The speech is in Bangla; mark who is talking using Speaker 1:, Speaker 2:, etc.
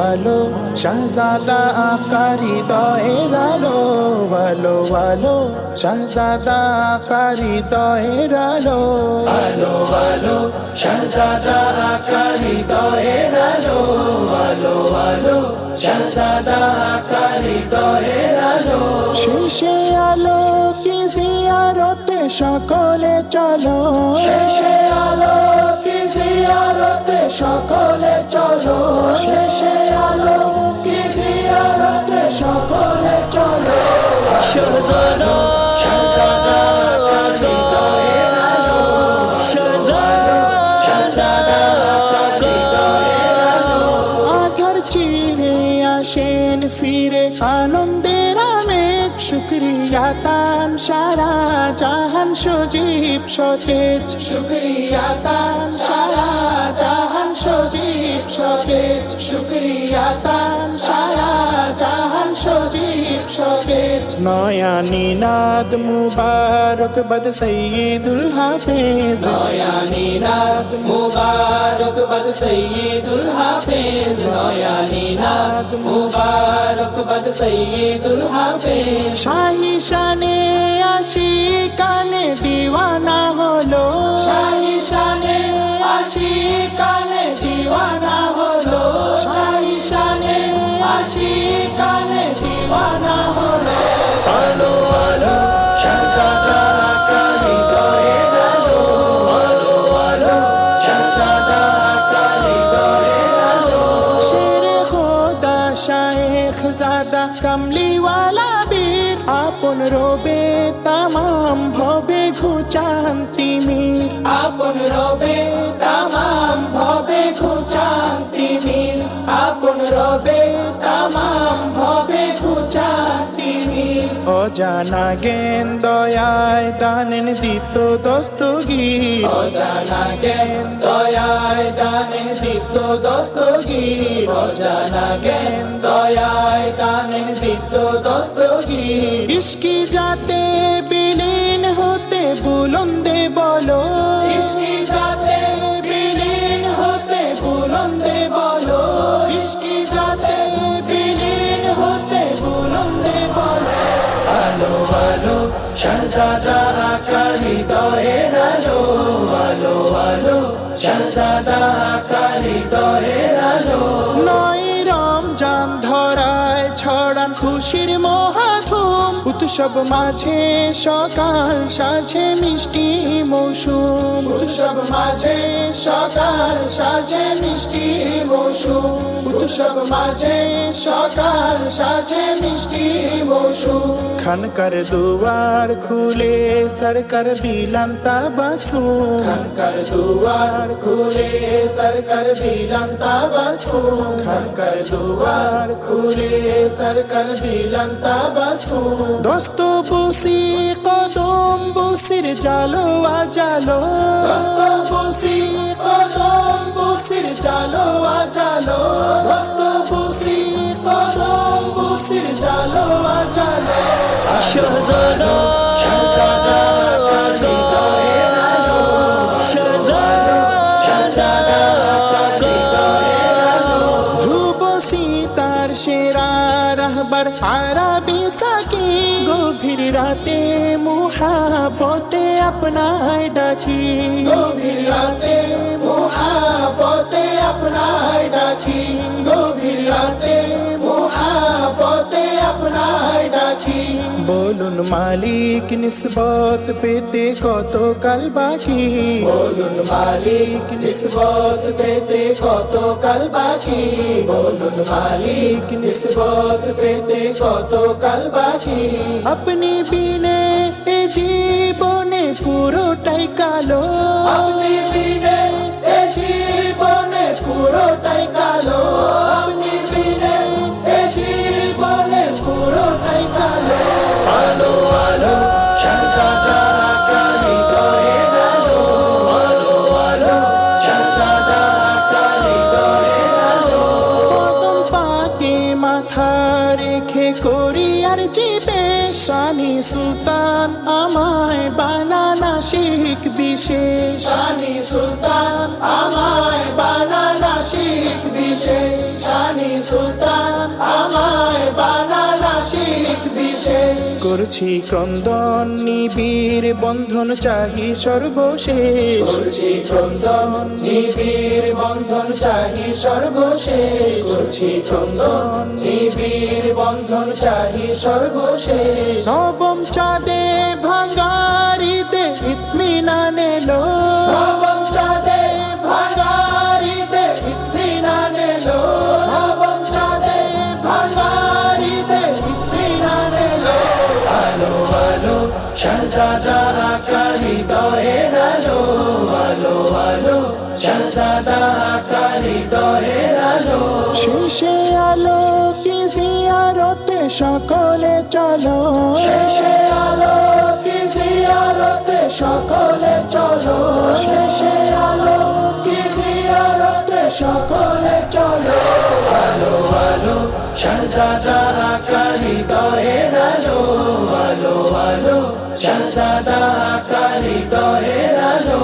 Speaker 1: আলো শাহজাদা আকারি দয়ের আলো আলো আলো শাহজাদা আকারি দয়ের আলো আলো আলো শাহজাদা আকারি দয়ের আলো আলো আলো শাহজাদা আকারি দয়ের আলো শেষে আলো কি জিয়ারতে সকলে চলো শেষে আলো কি জিয়ারতে সকলে চলো শেষে আলো কি জিয়ারতে সকলে চলো
Speaker 2: শাহজাদা
Speaker 1: শাহজাদা আকারি দয়ের আলো শাহজাদা আকারি দয়ের আলো আধার চিরে আসেন ফিরে আনন্দের আমেজ শুকরিয়া তান সারা জাহান সজীব সতেজ শুকরিয়া তান সারা জাহান সজীব সতেজ শুকরিয়া তান সারা জাহান সজীব সতেজ নয়া নিনাদ মুবারক বদ সৈয়দুল হাফেজ নয়া নিনাদ মুবারক বদ সৈয়দুল হাফেজ নয়া নিনাদ মুবারক বদ সৈয়দুল হাফেজ শাহি শানে আশিকানে দিওয়ানা হলো শাহি শানে আশিকানে দিওয়ানা হলো শাহি শানে আশিকানে দিওয়ানা হলো
Speaker 2: আলো আলো
Speaker 1: শাহজাদা আকারি দয়ের আলো আলো আলো শাহজাদা আকারি দয়ের আলো শেরে খোদা শায়েখ জাদা কামলিওয়ালা বীর আপন রবে তামাম ভবে ঘুচান তিমির আপন রবে তামাম ভবে ঘুচান তিমির আপন রবে তামাম ভবে ঘুচান তিমির অজানা জ্ঞান দয়ায় দানেন দীপ্ত দস্তগীর অজানা জ্ঞান দয়ায় দানেন দীপ্ত দস্তগীর অজানা জ্ঞান দয়ায় দানেন দীপ্ত দস্তগীর ইশকি যাতে বিলীন হতে বুলন্দে বলো ইশকি যাতে বিলীন হতে বুলন্দে বলো ইশকি যাতে বিলীন হতে বুলন্দে বলো আলো আলো শাহজাদা আকারি দয়ের আলো আলো আলো শাহজাদা আকারি দয়ের আলো নয় রমজান ধরায় ছড়ান খুশির মহাধুম উৎসব মাঝে সকাল সাজে মিষ্টি মৌসুম উৎসব মাঝে সকাল সাজে মিষ্টি মৌসুম উৎসব মাঝে সকাল সাজে মিষ্টি মৌসুম খানকার দুয়ার খুলে সরকার বিলান তাবাসুম খানকার দুয়ার খুলে সরকার বিলান তাবাসুম খানকার দুয়ার খুলে সরকার বিলান তাবাসুম দোস্ত বসি কদম বসির জালো আজালো দোস্ত বসি কদম বসির জালো আজালো দোস্ত বসি কদম বসির জালো আজালো
Speaker 2: শাহজাদা
Speaker 1: শাহজাদা আকারি দয়ের আলো শাহজাদা আকারি দয়ের আলো ধ্রুব সীতার সেরা রাহবার আরবি সাকি গভীর রাতে মুহাব্বতে আপনায় ডাকি গভীর রাতে মুহাব্বতে আপনায় ডাকি গভীর রাতে মুহাব্বতে আপনায় ডাকি বলুন মালিক নিসবত পেতে কত কাল বাকি বলুন মালিক নিসবত পেতে কত কাল বাকি বলুন মালিক নিসবত পেতে কত কাল বাকি আপনি বিনে এ জীবনে পুরোটাই কালো আপনি বিনে এ জীবনে পুরোটাই কালো আপনি বিনে এ জীবনে পুরোটাই কালো
Speaker 2: আলো আলো
Speaker 1: শাহজাদা আকারি দয়ের আলো
Speaker 2: আলো আলো
Speaker 1: শাহজাদা আকারি দয়ের আলো কদম পাকে মাথা রেখে করি আর জীবে শানি সুলতান আমায় বানানা শিখবি বিশেষ সানি সুলতান আমায় বানানা শিখ বিশেষ সানি সুলতান আমায় বানানা শিখ বিশেষ করছি ক্রন্দন নিবিড় বন্ধন চাহি সর্বশেষ করছি ক্রন্দন নিবিড় বন্ধন চাহি সর্বশেষ করছি ক্রন্দন নিবিড় বন্ধন চাহি সর্বশেষ নবম চাঁদে ভাঙারিতে ইতমিনানে লো নবম চাঁদে ভাঙারিতে ইতমিনানে লো নবম চাঁদে ভাঙারিতে ইতমিনানে লো আলো আলো শাহজাদা আকা হৃদয়ের আলো আলো আলো শাহজাদা আকা হৃদয়ের আলো শেষে আলো কি জিয়ারতে সকলে চলো শেষে আলো কি জিয়ারতে সকলে চলো শেষে আলো কি জিয়ারতে সকলে চলো আলো আলো শাহজাদা আকা হৃদয়ের আলো আলো আলো শাহজাদা আকা হৃদয়ের আলো